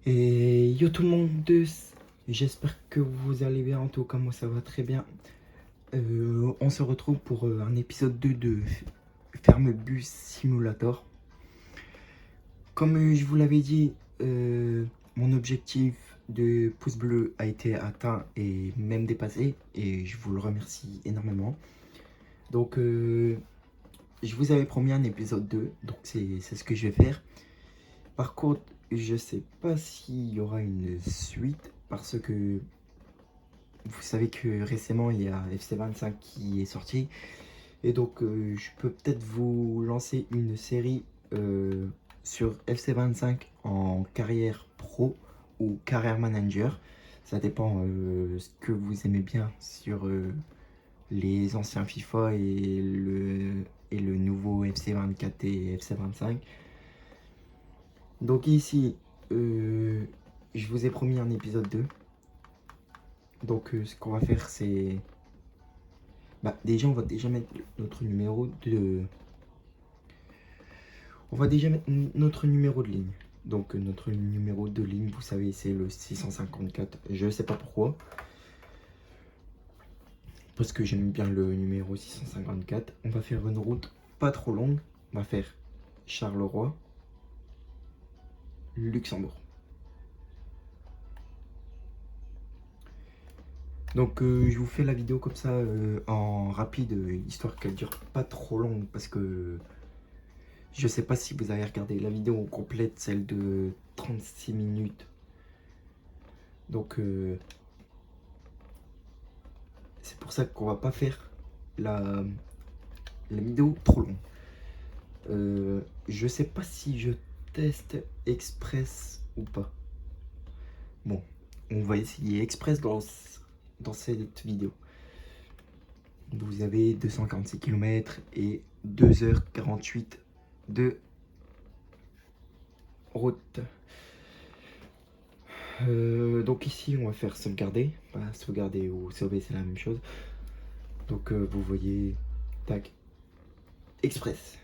Et yo tout le monde, j'espère que vous allez bien, en tout cas moi ça va très bien. On se retrouve pour un épisode 2 de Ferme Bus Simulator. Comme je vous l'avais dit, mon objectif de pouce bleu a été atteint et même dépassé, et je vous le remercie énormément. Donc je vous avais promis un épisode 2, donc c'est ce que je vais faire. Par contre, je sais pas s'il y aura une suite parce que vous savez que récemment il y a FC25 qui est sorti, et donc je peux peut-être vous lancer une série sur FC25 en carrière pro ou carrière manager. Ça dépend ce que vous aimez bien sur les anciens FIFA et le nouveau FC24 et FC25. Donc ici, je vous ai promis un épisode 2. Donc ce qu'on va faire, c'est... déjà, on va déjà mettre notre numéro de... On va déjà mettre notre numéro de ligne. Donc notre numéro de ligne, vous savez, c'est le 654. Je sais pas pourquoi. Parce que j'aime bien le numéro 654. On va faire une route pas trop longue. On va faire Charleroi, Luxembourg. Donc je vous fais la vidéo comme ça en rapide, histoire qu'elle dure pas trop longue, parce que je sais pas si vous avez regardé la vidéo complète, celle de 36 minutes. Donc c'est pour ça qu'on va pas faire la vidéo trop longue. Je sais pas si je teste express ou pas. Bon, on va essayer express dans cette vidéo. Vous avez 246 km et 2h48 de route. Donc ici on va faire sauvegarder. Pas sauvegarder ou sauver, c'est la même chose. Donc vous voyez, tac, express.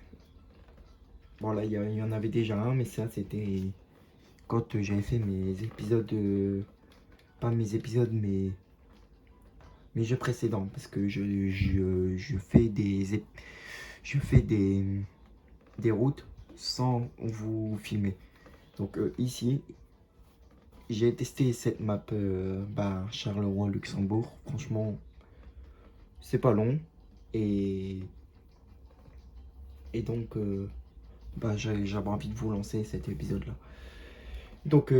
Bon là il y en avait déjà un, mais ça c'était quand j'avais fait mes épisodes, pas mes épisodes, mais mes jeux précédents, parce que je fais des routes sans vous filmer. Donc ici j'ai testé cette map Charleroi-Luxembourg. Franchement, c'est pas long. Et, et donc, j'avais envie de vous lancer cet épisode-là. Donc,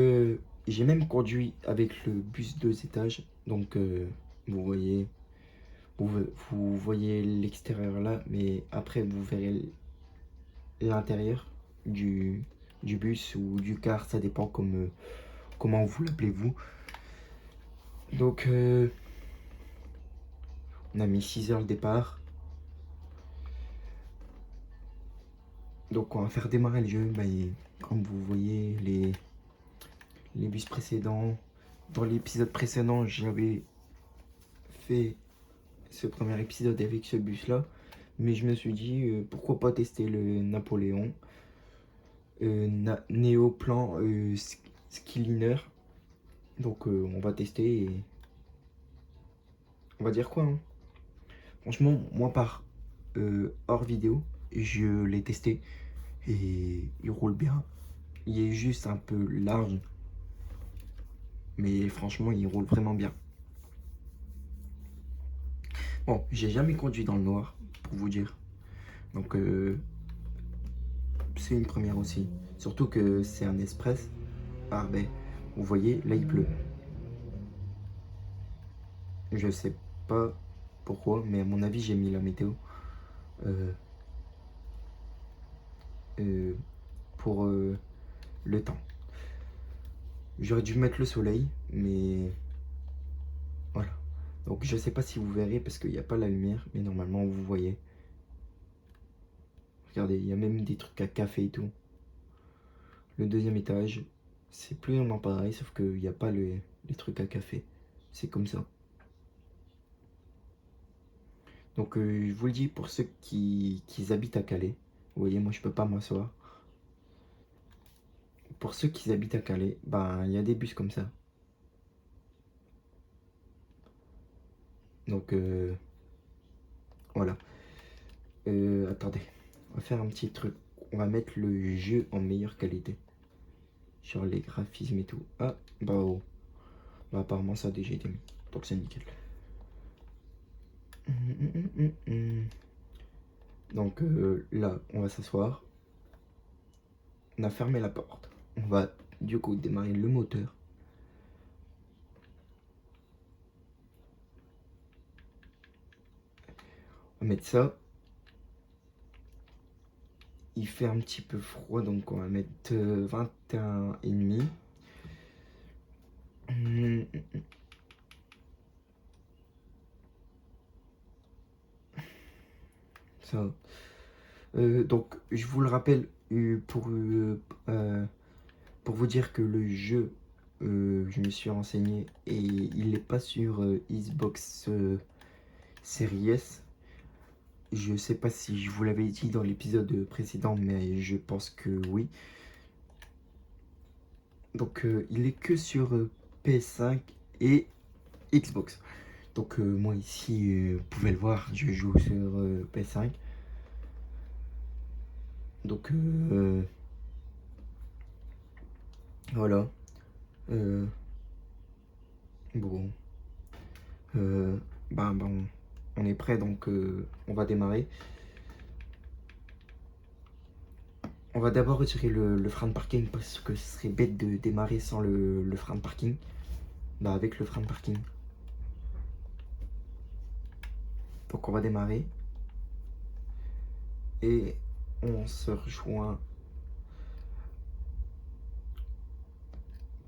j'ai même conduit avec le bus 2 étages. Donc, vous voyez, vous voyez l'extérieur là, mais après, vous verrez l'intérieur du bus ou du car. Ça dépend comment vous l'appelez vous. Donc, on a mis 6 heures le départ. Donc on va faire démarrer le jeu. Comme vous voyez les bus précédents. Dans l'épisode précédent, j'avais fait ce premier épisode avec ce bus là. Mais je me suis dit pourquoi pas tester le Napoléon. Néoplan Skyliner. Donc on va tester et on va dire quoi, hein. Franchement, moi par hors vidéo, je l'ai testé et il roule bien. Il est juste un peu large, mais franchement il roule vraiment bien. Bon, j'ai jamais conduit dans le noir, pour vous dire. Donc c'est une première aussi. Surtout que c'est un express. Ah ben, vous voyez, là il pleut. Je sais pas pourquoi, mais à mon avis j'ai mis la météo euh, euh, pour le temps. J'aurais dû mettre le soleil, mais voilà. Donc je sais pas si vous verrez parce qu'il n'y a pas la lumière, mais normalement vous voyez. Regardez, il y a même des trucs à café et tout. Le deuxième étage, c'est plus ou moins pareil, sauf qu'il n'y a pas les trucs à café. C'est comme ça. Donc je vous le dis pour ceux qui habitent à Calais. Vous voyez, moi je peux pas m'asseoir. pour ceux qui habitent à Calais, ben, il y a des bus comme ça. Donc, voilà. Attendez, on va faire un petit truc. On va mettre le jeu en meilleure qualité. Sur les graphismes et tout. Ah, bah oh. Bah, apparemment, ça a déjà été mis. Donc, c'est nickel. Donc, là, on va s'asseoir. On a fermé la porte. On va, du coup, démarrer le moteur. On va mettre ça. Il fait un petit peu froid, donc on va mettre 21,5. Ça. Donc, je vous le rappelle pour vous dire que le jeu, je me suis renseigné et il n'est pas sur Xbox Series S. Je sais pas si je vous l'avais dit dans l'épisode précédent, mais je pense que oui. Donc, il est que sur PS5 et Xbox. Donc, moi ici, vous pouvez le voir, je joue sur PS5. Donc, voilà. Euh, bon. Ben, on est prêt, donc on va démarrer. On va d'abord retirer le frein de parking parce que ce serait bête de démarrer sans le frein de parking. Bah, avec le frein de parking. Donc on va démarrer. Et on se rejoint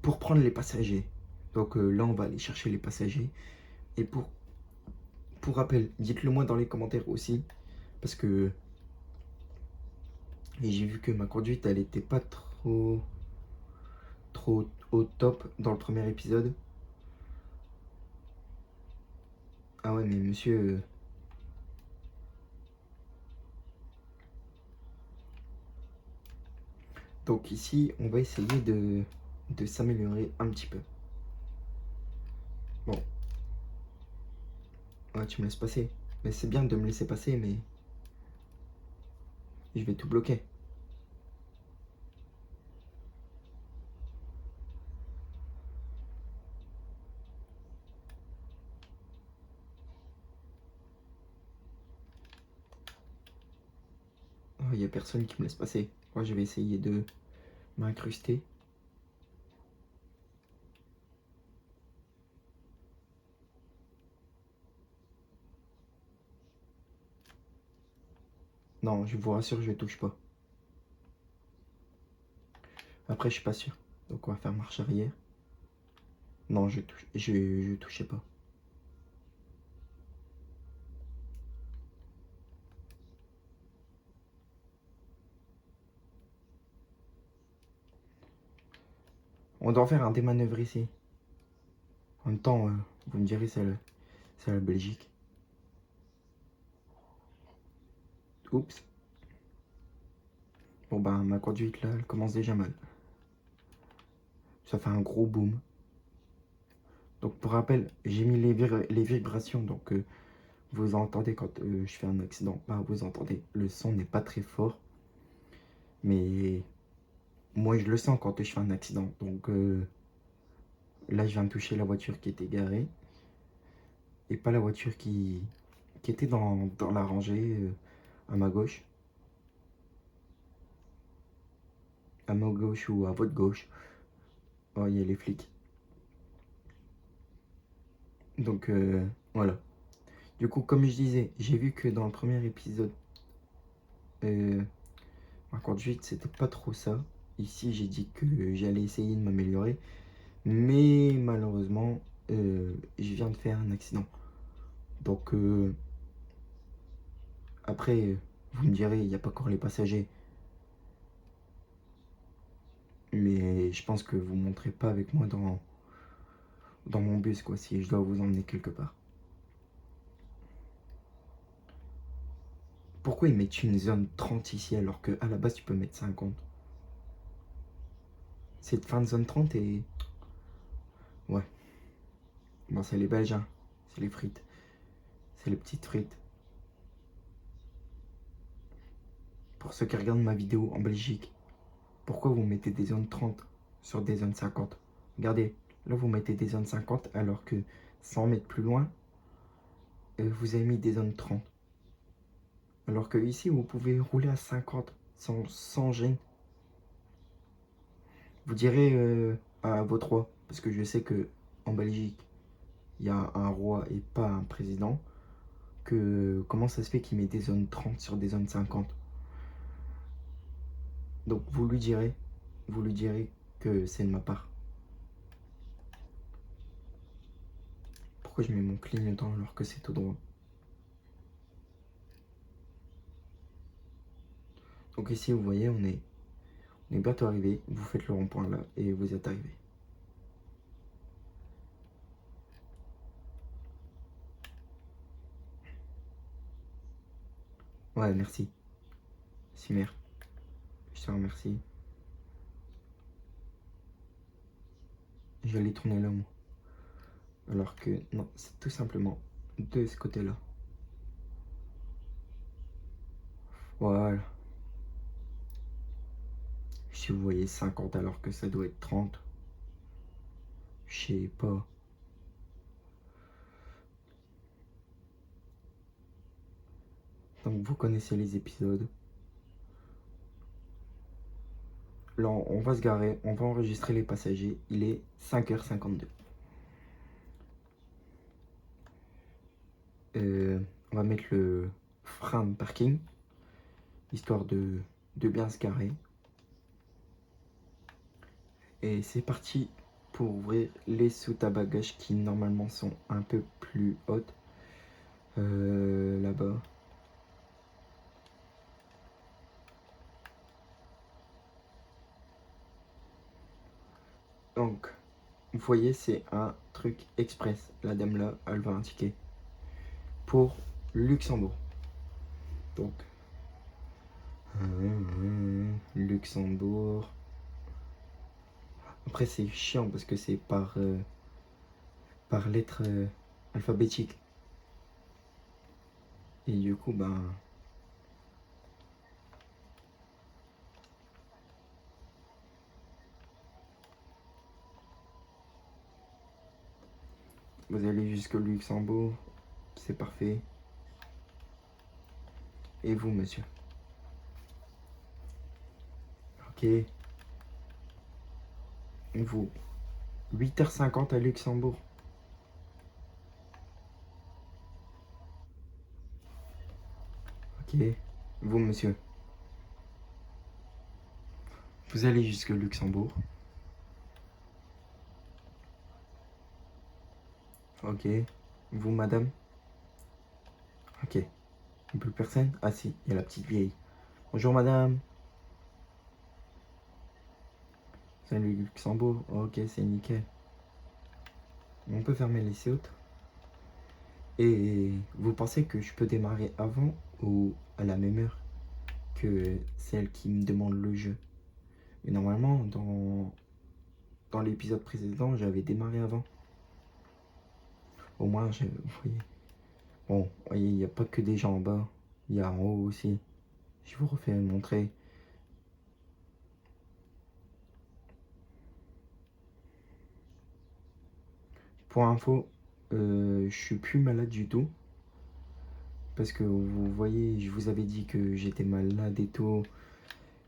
pour prendre les passagers. Donc là, on va aller chercher les passagers. Et pour rappel, dites-le moi dans les commentaires aussi. Parce que j'ai vu que ma conduite, elle était pas trop au top dans le premier épisode. Ah ouais, mais monsieur... Donc ici, on va essayer de s'améliorer un petit peu. Bon. Ouais, tu me laisses passer. Mais c'est bien de me laisser passer, mais... je vais tout bloquer. Oh, il n'y a personne qui me laisse passer. Moi, je vais essayer de m'incruster. Non, je vous rassure, je touche pas. Après, je suis pas sûr. Donc, on va faire marche arrière. Non, je touchais pas. On doit faire un démanœuvre ici. En même temps, vous me direz, c'est la Belgique. Oups. Bon, ben, ma conduite, là, elle commence déjà mal. Ça fait un gros boom. Donc, pour rappel, j'ai mis les vibrations. Donc, vous entendez quand je fais un accident. Bah, vous entendez, le son n'est pas très fort. Mais moi, je le sens quand je fais un accident. Donc, là, je viens de toucher la voiture qui était garée. Et pas la voiture qui était dans la rangée à ma gauche. À ma gauche ou à votre gauche. Oh, il y a les flics. Donc, voilà. Du coup, comme je disais, j'ai vu que dans le premier épisode, ma conduite, c'était pas trop ça. Ici, j'ai dit que j'allais essayer de m'améliorer. Mais malheureusement, je viens de faire un accident. Donc, après, vous me direz, il n'y a pas encore les passagers. Mais je pense que vous ne monterez pas avec moi dans mon bus, quoi, si je dois vous emmener quelque part. Pourquoi ils mettent une zone 30 ici alors qu'à la base tu peux mettre 50? cette fin de zone 30 et... Ouais. Bon, c'est les Belges, hein. C'est les frites. C'est les petites frites. Pour ceux qui regardent ma vidéo en Belgique, pourquoi vous mettez des zones 30 sur des zones 50? Regardez, là vous mettez des zones 50 alors que 100 mètres plus loin, vous avez mis des zones 30. Alors que ici, vous pouvez rouler à 50 sans gêne. Vous direz à votre roi, parce que je sais que en Belgique, il y a un roi et pas un président, que comment ça se fait qu'il met des zones 30 sur des zones 50. Donc vous lui direz que c'est de ma part. Pourquoi je mets mon clignotant alors que c'est tout droit? Donc ici, vous voyez, on est bientôt arrivé. Vous faites le rond-point là et vous êtes arrivé. Ouais, merci. Simer, je te remercie. Je l'ai tourné là, moi. Alors que non, c'est tout simplement de ce côté-là. Voilà. Si vous voyez 50 alors que ça doit être 30, je sais pas. Donc vous connaissez les épisodes. Là, on va se garer, on va enregistrer les passagers. Il est 5h52. On va mettre le frein de parking, histoire de bien se garer. Et c'est parti pour ouvrir les soutes à bagages qui normalement sont un peu plus hautes. Là-bas. Donc, vous voyez, c'est un truc express. La dame là, elle va un ticket pour Luxembourg. Donc, Luxembourg. Après, c'est chiant parce que c'est par lettre alphabétique. Et du coup, ben. Vous allez jusqu'au Luxembourg. C'est parfait. Et vous, monsieur? Ok. Vous, 8h50 à Luxembourg. Ok. Vous, monsieur? Vous allez jusqu'au Luxembourg. Ok. Vous, madame? Ok. Plus personne? Ah si, il y a la petite vieille. Bonjour, madame. Salut, Luxembourg. Ok, c'est nickel. On peut fermer les sautes. Et vous pensez que je peux démarrer avant ou à la même heure que celle qui me demande le jeu? Et normalement, dans l'épisode précédent, j'avais démarré avant. Au moins, vous voyez. Bon, vous voyez, il n'y a pas que des gens en bas. Il y a en haut aussi. Je vous refais montrer. Pour info, je suis plus malade du tout. Parce que vous voyez, je vous avais dit que j'étais malade et tout.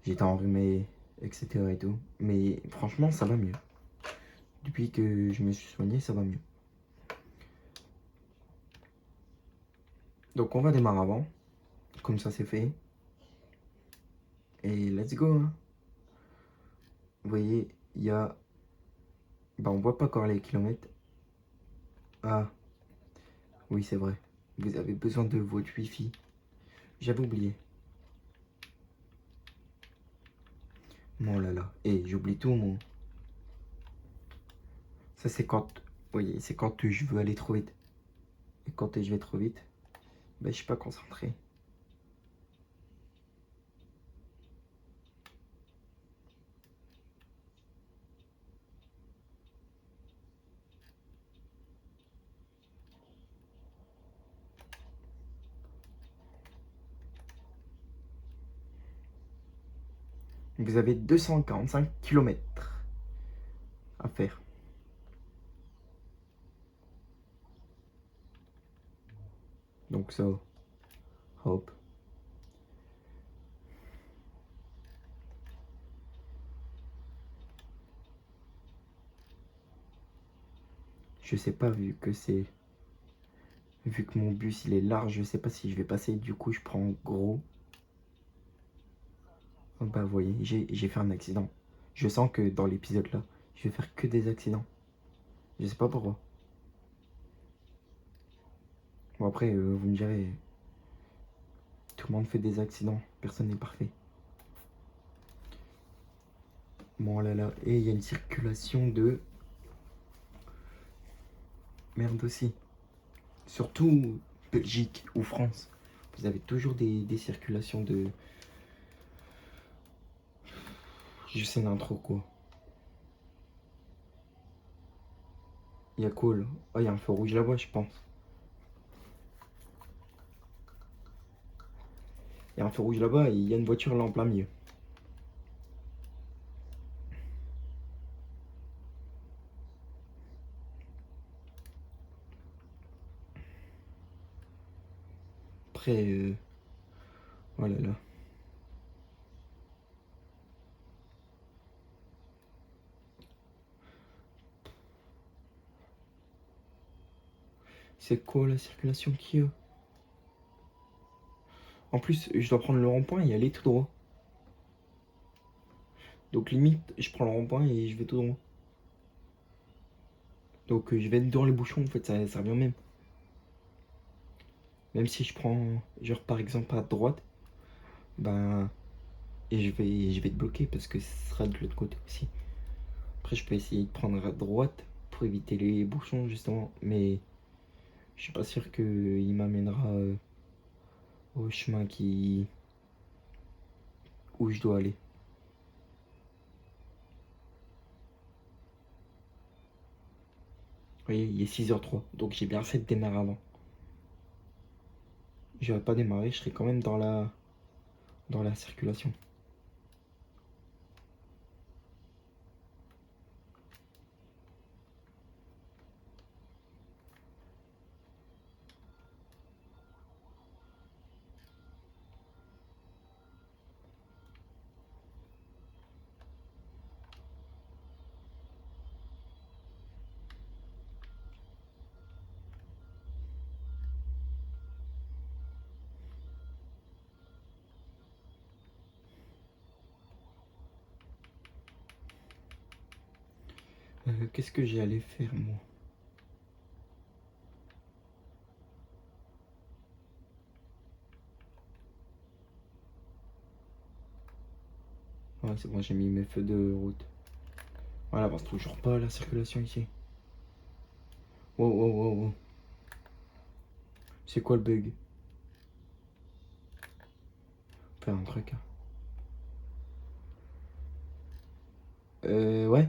J'étais enrhumé, etc. et tout. Mais franchement, ça va mieux. Depuis que je me suis soigné, ça va mieux. Donc on va démarrer avant. Comme ça, c'est fait. Et let's go, hein. Vous voyez, il y a... Bah, on voit pas encore les kilomètres. Ah, oui, c'est vrai. Vous avez besoin de votre wifi. J'avais oublié. Oh là là. Et j'oublie tout, mon. Ça, c'est quand... Vous voyez, c'est quand je veux aller trop vite. Et quand je vais trop vite, bah, je suis pas concentré. Vous avez 245 km à faire. Donc ça, hop. Je sais pas, vu que mon bus il est large, je sais pas si je vais passer. Du coup, je prends gros. Oh, bah, vous voyez, j'ai fait un accident. Je sens que dans l'épisode là, je vais faire que des accidents. Je sais pas pourquoi. Bon, après, vous me direz, tout le monde fait des accidents. Personne n'est parfait. Bon, là là. Et il y a une circulation de merde aussi. Surtout Belgique ou France. Vous avez toujours des circulations de. Je sais pas trop quoi. Il y a quoi là? Ah, il y a un feu rouge là-bas, je pense. Il y a un feu rouge là-bas et il y a une voiture là en plein milieu. Après, oh là là. C'est quoi la circulation qu'il y a? En plus, je dois prendre le rond-point et aller tout droit. Donc limite, je prends le rond-point et je vais tout droit. Donc je vais être dans les bouchons en fait, ça revient même. Même si je prends, genre par exemple à droite, ben, et je vais être bloqué parce que ce sera de l'autre côté aussi. Après, je peux essayer de prendre à droite pour éviter les bouchons justement, mais je suis pas sûr qu'il m'amènera au chemin où je dois aller. Vous voyez, il est 6h03, donc j'ai bien fait de démarrer avant. J'aurais pas démarré, je serais quand même dans la circulation. Qu'est-ce que j'allais faire moi? Ouais, c'est bon, j'ai mis mes feux de route. Voilà, parce que toujours pas la circulation ici. Wow, wow, wow, wow. C'est quoi le bug? Faire un truc. Hein. Ouais.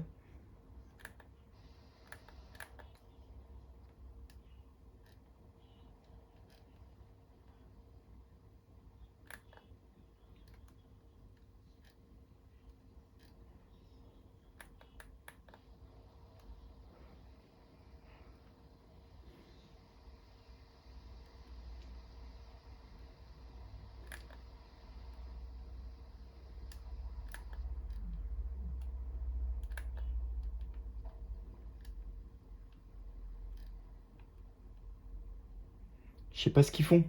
Je sais pas ce qu'ils font.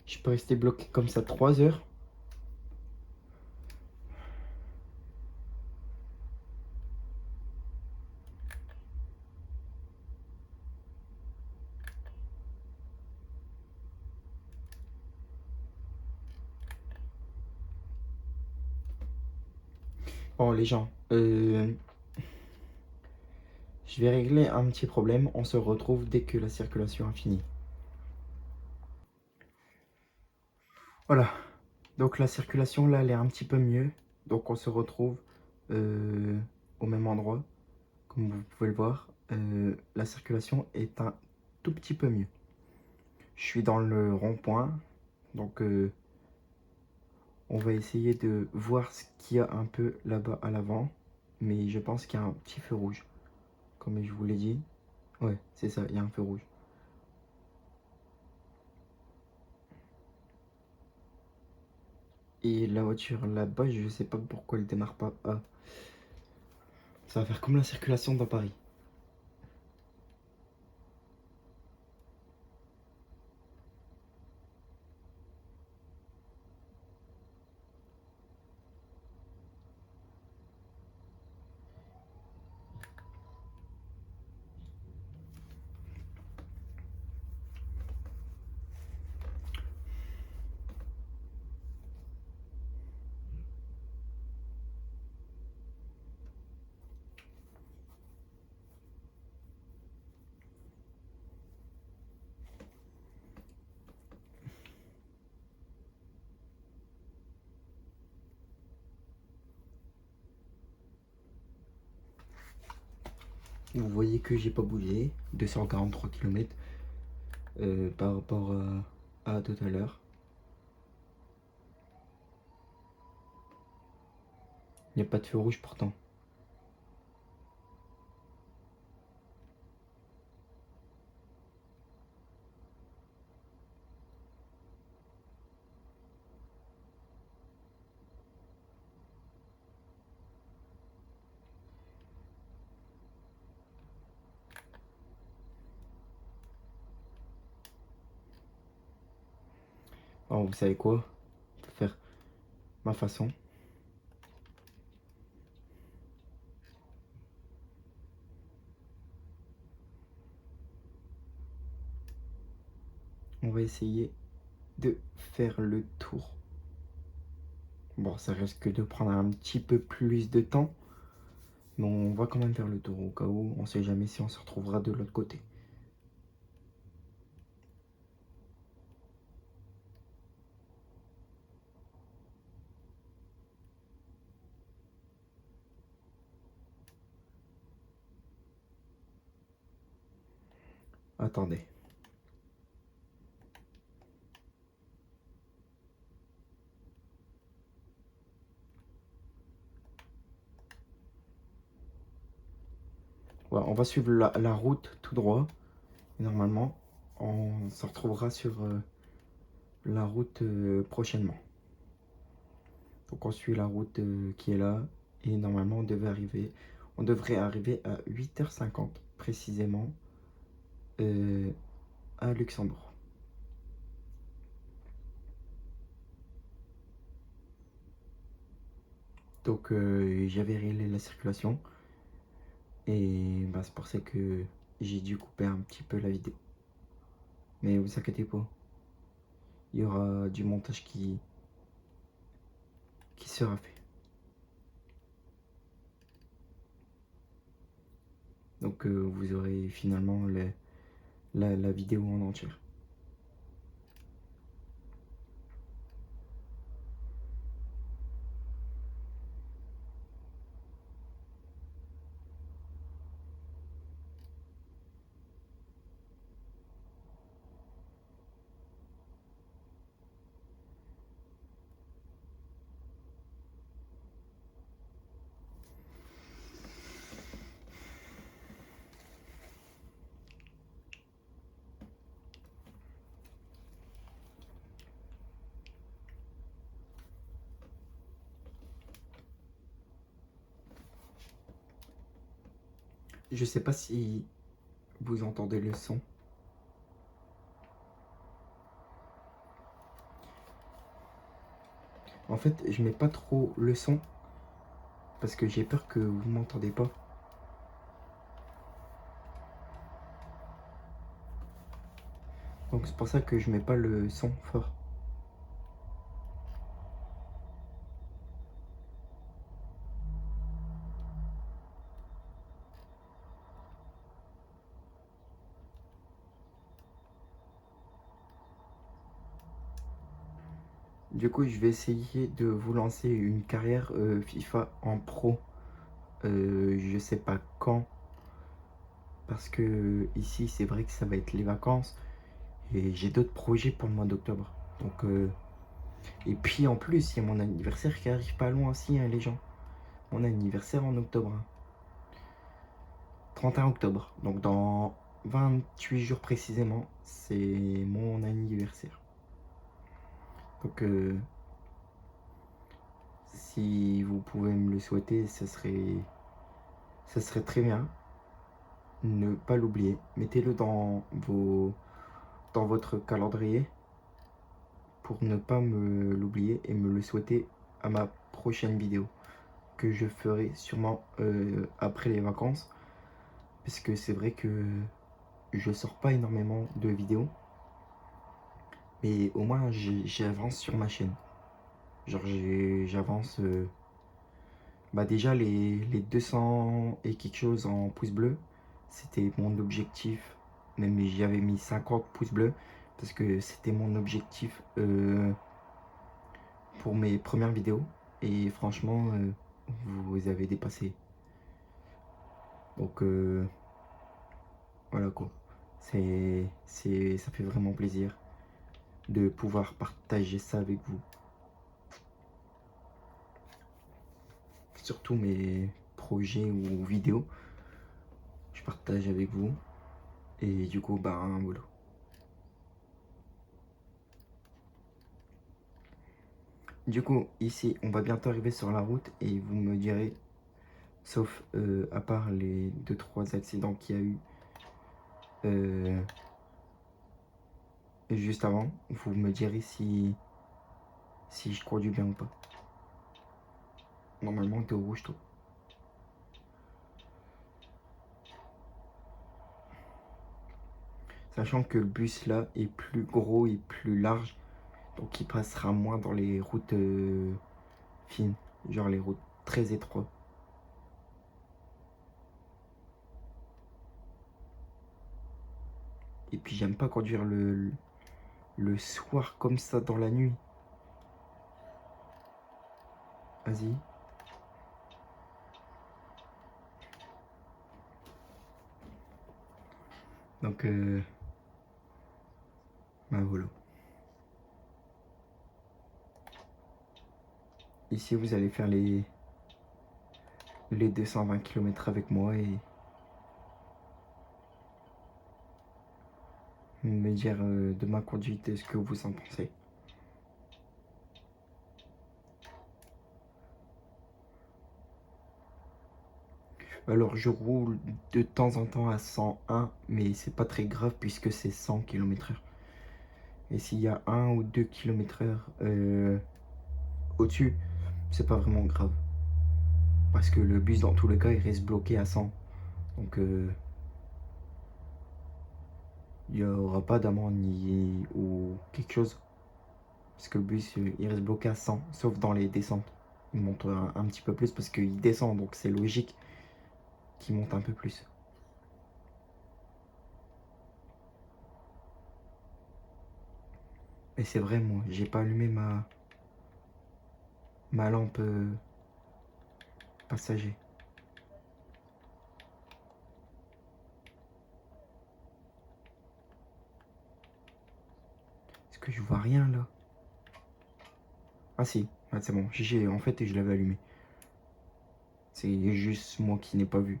Je peux rester bloqué comme ça 3 heures. Bon, les gens, je vais régler un petit problème. On se retrouve dès que la circulation a fini. Voilà, donc la circulation là elle est un petit peu mieux. Donc on se retrouve au même endroit, comme vous pouvez le voir. La circulation est un tout petit peu mieux. Je suis dans le rond-point, donc on va essayer de voir ce qu'il y a un peu là-bas à l'avant. Mais je pense qu'il y a un petit feu rouge, comme je vous l'ai dit. Ouais, c'est ça, il y a un feu rouge. Et la voiture là-bas, je sais pas pourquoi elle démarre pas. Ah, ça va faire comme la circulation dans Paris. Vous voyez que j'ai pas bougé, 243 km par rapport à tout à l'heure. Il n'y a pas de feu rouge pourtant. Alors vous savez quoi? Je vais faire ma façon. On va essayer de faire le tour. Bon, ça risque de prendre un petit peu plus de temps. Mais on va quand même faire le tour au cas où. On sait jamais si on se retrouvera de l'autre côté. Attendez. Voilà, on va suivre la route tout droit. Et normalement, on se retrouvera sur la route prochainement. Donc on suit la route qui est là. Et normalement, on devrait arriver à 8h50 précisément à Luxembourg. Donc j'avais réglé la circulation. Et bah, c'est pour ça que j'ai dû couper un petit peu la vidéo. Mais vous inquiétez pas. Il y aura du montage qui sera fait. Donc vous aurez finalement la vidéo en entière. Je sais pas si vous entendez le son. En fait, je mets pas trop le son parce que j'ai peur que vous m'entendez pas. Donc c'est pour ça que je mets pas le son fort. Du coup, je vais essayer de vous lancer une carrière FIFA en pro. Je sais pas quand, parce que ici, c'est vrai que ça va être les vacances et j'ai d'autres projets pour le mois d'octobre. Donc, et puis en plus, il y a mon anniversaire qui arrive pas loin aussi, hein, les gens. Mon anniversaire en octobre, hein. 31 octobre. Donc, dans 28 jours précisément, c'est mon anniversaire. Donc, si vous pouvez me le souhaiter, ça serait très bien. Ne pas l'oublier. Mettez-le dans votre calendrier pour ne pas me l'oublier et me le souhaiter à ma prochaine vidéo que je ferai sûrement après les vacances. Parce que c'est vrai que je sors pas énormément de vidéos. Mais au moins j'avance sur ma chaîne. Genre j'avance bah déjà les 200 et quelque chose en pouces bleus, c'était mon objectif. Même j'y avais mis 50 pouces bleus parce que c'était mon objectif pour mes premières vidéos. Et franchement, vous avez dépassé. Donc voilà quoi. Ça fait vraiment plaisir de pouvoir partager ça avec vous. Surtout mes projets ou vidéos, je partage avec vous. Et du coup, ben voilà. Du coup, ici, on va bientôt arriver sur la route et vous me direz, sauf à part les 2-3 accidents qu'il y a eu juste avant, vous me direz si je conduis bien ou pas. Normalement, t'es au rouge, toi. Sachant que le bus là est plus gros et plus large, donc il passera moins dans les routes fines, genre les routes très étroites. Et puis j'aime pas conduire le soir comme ça dans la nuit. Vas-y. Donc, ben voilà. Ici, vous allez faire les 220 km avec moi et me dire de ma conduite ce que vous en pensez. Alors, je roule de temps en temps à 101, mais c'est pas très grave puisque c'est 100 km/h. Et s'il y a 1 ou 2 km/h au-dessus, c'est pas vraiment grave. Parce que le bus, dans tous les cas, il reste bloqué à 100. Donc, il n'y aura pas d'amende ou quelque chose. Parce que le bus, il reste bloqué à 100, sauf dans les descentes. Il monte un petit peu plus parce qu'il descend, donc c'est logique qu'il monte un peu plus. Et c'est vrai, moi, j'ai pas allumé ma lampe passager. Est-ce que je vois rien là? Ah si, ah, c'est bon, en fait, je l'avais allumé. C'est juste moi qui n'ai pas vu.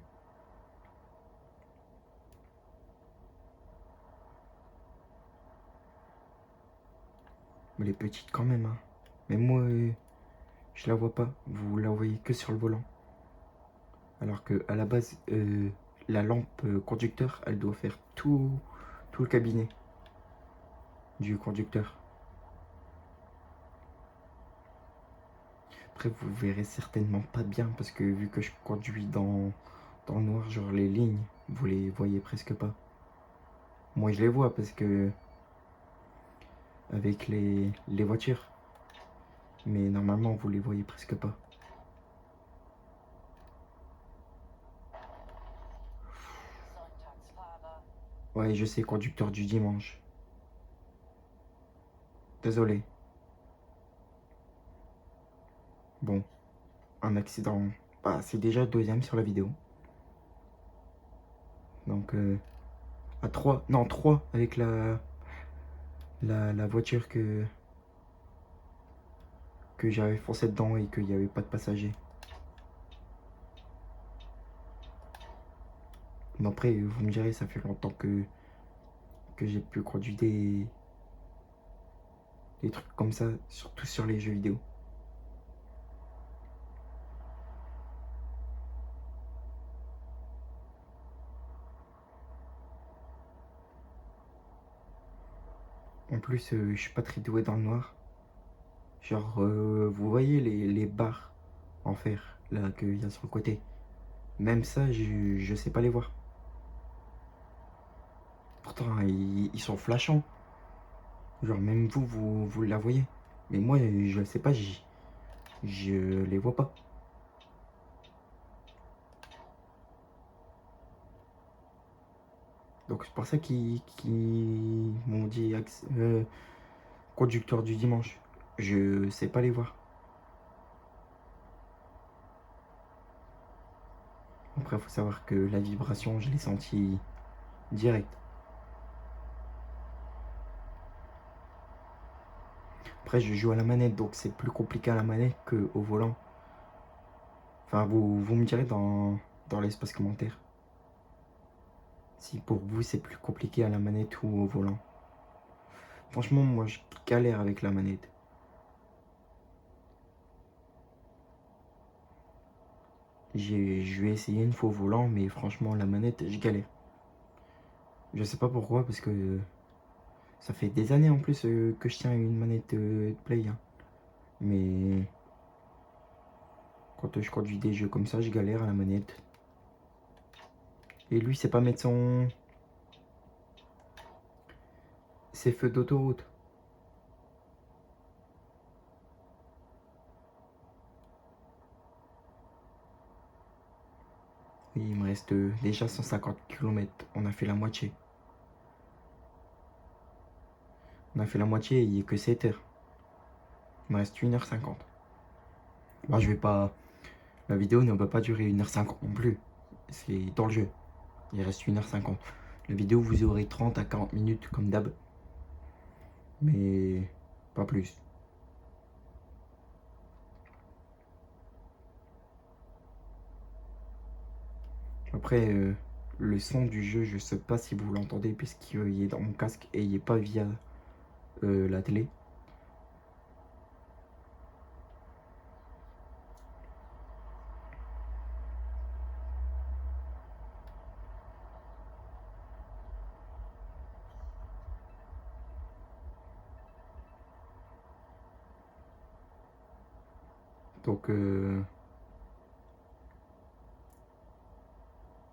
Mais elle est petite quand même, hein. Mais moi, je la vois pas. Vous la voyez que sur le volant. Alors que à la base, la lampe conducteur, elle doit faire tout le cabinet du conducteur. Après, vous verrez certainement pas bien parce que vu que je conduis dans le noir, genre les lignes, vous les voyez presque pas. Moi, je les vois parce que avec les voitures, mais normalement, vous les voyez presque pas. Ouais, je sais, conducteur du dimanche. Désolé. Bon, un accident. Bah, c'est déjà le deuxième sur la vidéo. Donc, à 3. Non, 3 avec la voiture que j'avais foncé dedans et qu'il n'y avait pas de passagers. Mais après, vous me direz, ça fait longtemps que j'ai pu conduire des trucs comme ça, surtout sur les jeux vidéo. En plus, je suis pas très doué dans le noir. Genre, vous voyez les barres en fer, là, qu'il y a sur le côté. Même ça, je sais pas les voir. Pourtant, ils sont flashants. Genre, même vous la voyez. Mais moi, je sais pas, je les vois pas. Donc, c'est pour ça qu'ils m'ont dit conducteur du dimanche. Je sais pas les voir. Après, il faut savoir que la vibration, je l'ai sentie direct. Après, je joue à la manette, donc c'est plus compliqué à la manette qu'au volant. Enfin, vous me direz dans l'espace commentaire si pour vous c'est plus compliqué à la manette ou au volant. Franchement, moi je galère avec la manette. Je vais essayer une fois au volant, mais franchement, la manette, je galère. Je sais pas pourquoi, parce que ça fait des années en plus que je tiens une manette de Play, hein. Mais quand je conduis des jeux comme ça, je galère à la manette. Et lui, c'est pas mettre ses feux d'autoroute. Et il me reste déjà 150 km. On a fait la moitié. On a fait la moitié et il n'y a que 7 heures. Il me reste 1h50. Moi, je vais pas. La vidéo ne va pas durer 1h50 non plus. C'est dans le jeu. Il reste 1h50. La vidéo, vous aurez 30 à 40 minutes comme d'hab. Mais pas plus. Après, le son du jeu, je sais pas si vous l'entendez puisqu'il est dans mon casque et il n'est pas via la télé. Donc,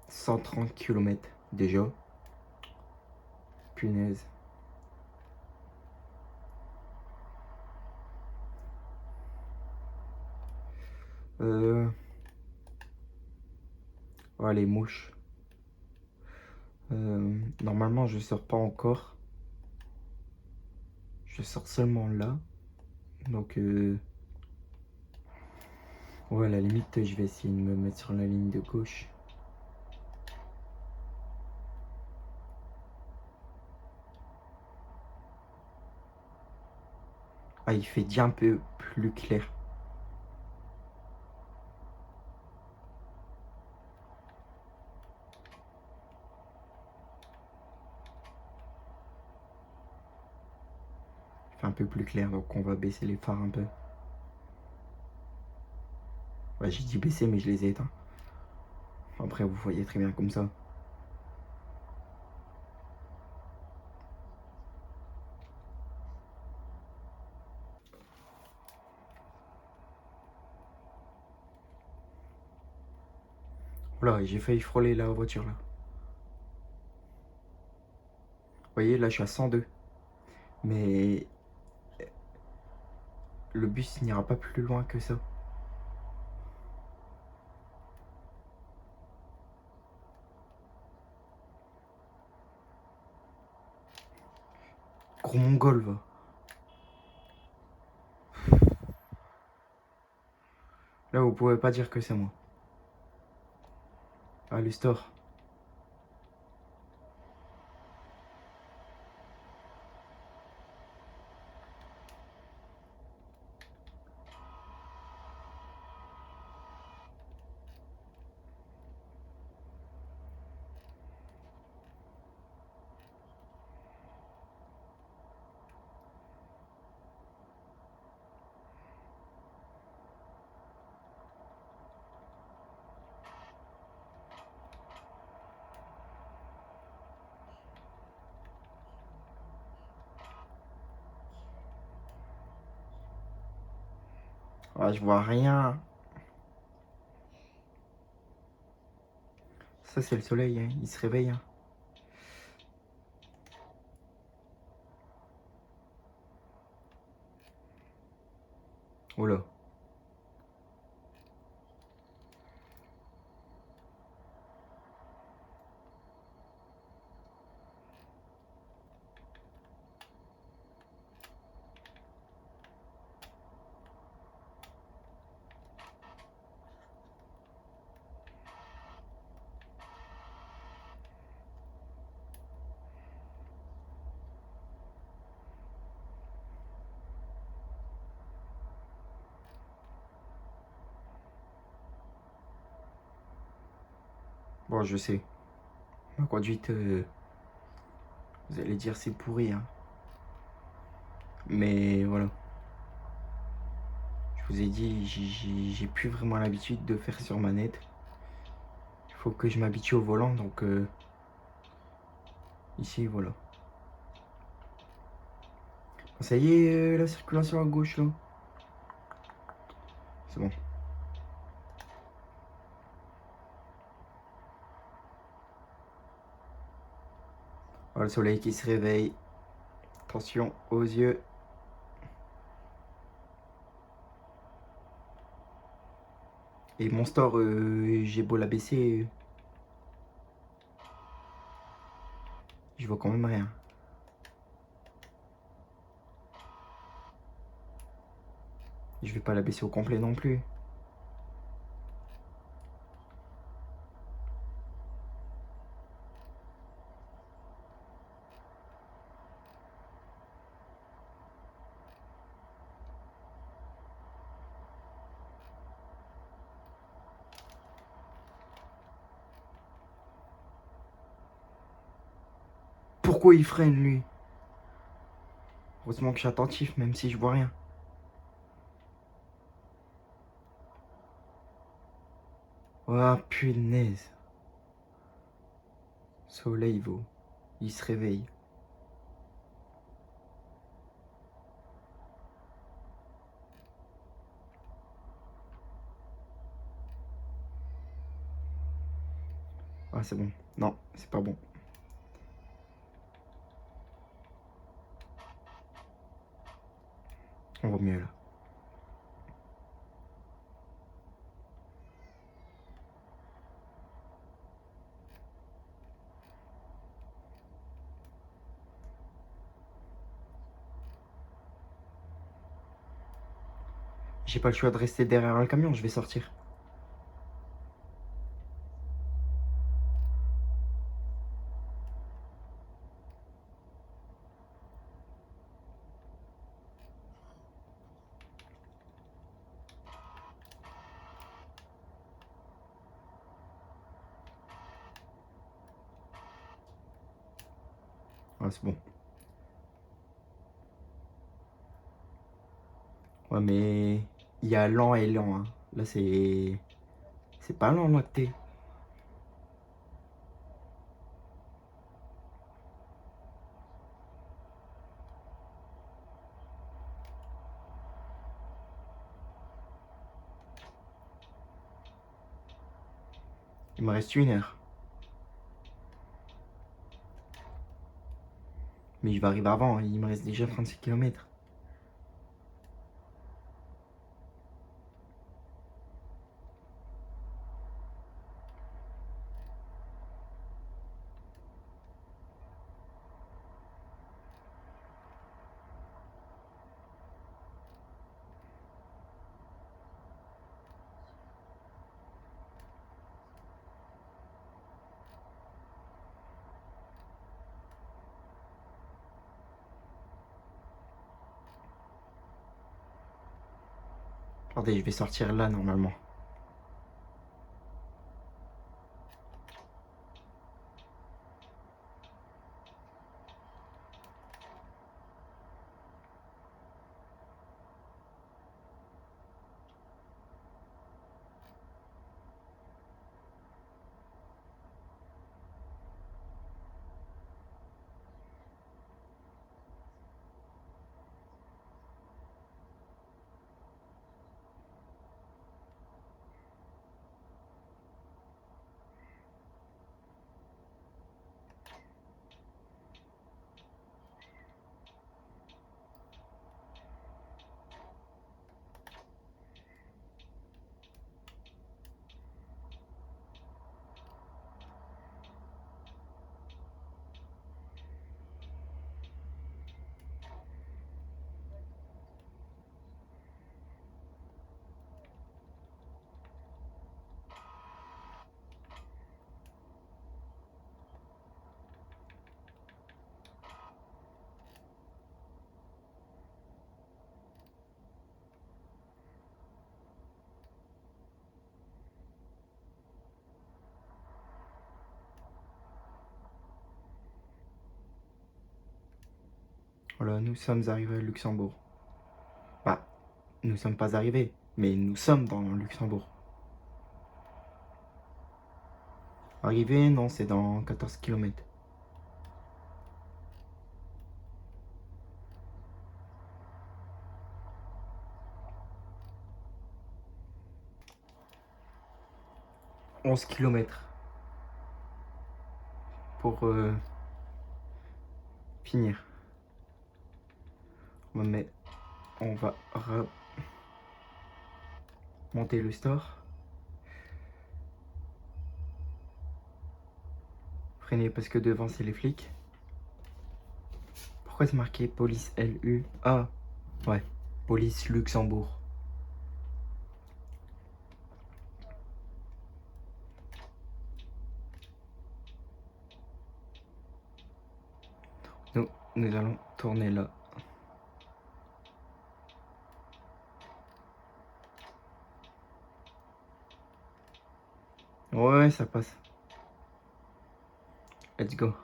130 km déjà. Punaise. Euh... Ouais, les mouches. Normalement, je sors pas encore. Je sors seulement là. Donc, ouais, à la limite, je vais essayer de me mettre sur la ligne de gauche. Ah, il fait déjà un peu plus clair. Il fait un peu plus clair, donc on va baisser les phares un peu. Ouais, j'ai dit baisser, mais je les ai éteints. Après, vous voyez très bien comme ça. Voilà, j'ai failli frôler la voiture là. Vous voyez, là, je suis à 102. Mais le bus n'ira pas plus loin que ça. Gros mongol, va. vous pouvez pas dire que c'est moi. Ah, le store. Ah, je vois rien. Ça, c'est le soleil, hein. Il se réveille. Hein. Oh là. Bon, je sais. Ma conduite, vous allez dire c'est pourri. Hein. Mais voilà. Je vous ai dit, j'ai plus vraiment l'habitude de faire sur manette. Il faut que je m'habitue au volant, donc ici, voilà. Bon, ça y est, la circulation à gauche, là. C'est bon. Voilà, le soleil qui se réveille. Attention aux yeux. Et mon store, j'ai beau l'abaisser, je vois quand même rien. Je vais pas l'abaisser au complet non plus. Pourquoi il freine, lui? Heureusement que je suis attentif, même si je vois rien. Oh, punaise. Soleil, vaut. Il se réveille. Ah, c'est bon. Non, c'est pas bon. On voit mieux, là. J'ai pas le choix de rester derrière le camion, je vais sortir. Ah, c'est bon. Ouais, mais il y a lent et lent. Hein. Là, c'est. C'est pas lent, là, que t'es. Il me reste 1 heure. Mais je vais arriver avant, hein. Il me reste déjà 36 km. Attendez, je vais sortir là normalement. Voilà, nous sommes arrivés à Luxembourg. Bah, nous sommes pas arrivés, mais nous sommes dans Luxembourg. Arrivé, non, c'est dans 14 km. « 11 km. Pour finir. Mais on va monter le store. Freiner parce que devant c'est les flics. Pourquoi c'est marqué police LU? Ah, ouais, police Luxembourg. Nous allons tourner là. Ouais, ça passe. Let's go. «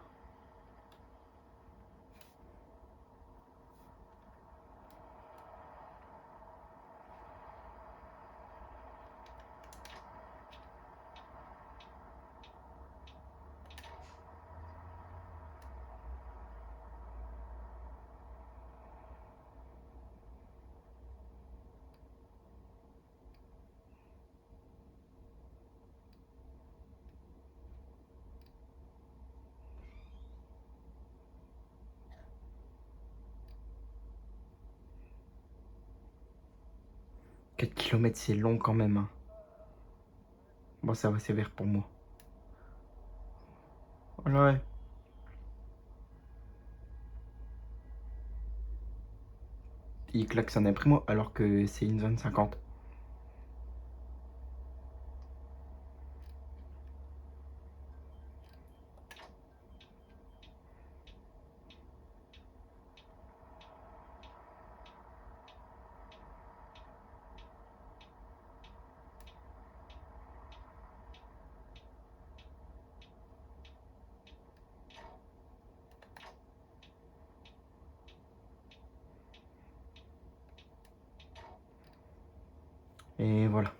4 km c'est long quand même. Hein. Bon, ça va, c'est vert pour moi. Ouais. Il klaxonne après moi alors que c'est une zone 50. Et voilà.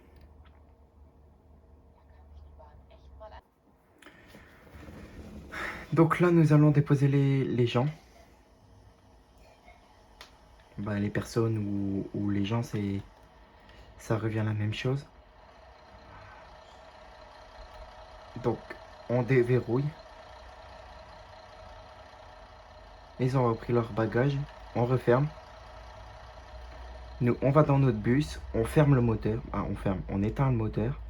Donc là, nous allons déposer les gens. Bah, les personnes ou les gens, ça revient à la même chose. Donc, on déverrouille. Ils ont repris leur bagage. On referme. Nous, on va dans notre bus. On ferme le moteur. Ah, on ferme. On éteint le moteur.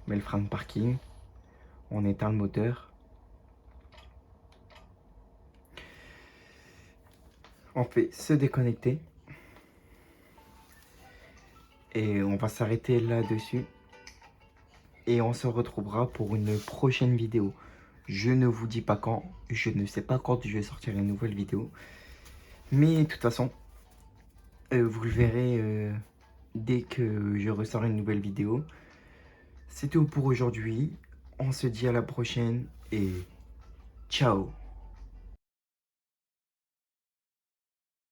On met le frein de parking. On éteint le moteur. On fait se déconnecter. Et on va s'arrêter là-dessus. Et on se retrouvera pour une prochaine vidéo. Je ne vous dis pas quand. Je ne sais pas quand je vais sortir une nouvelle vidéo. Mais de toute façon, vous le verrez dès que je ressors une nouvelle vidéo. C'est tout pour aujourd'hui. On se dit à la prochaine et ciao.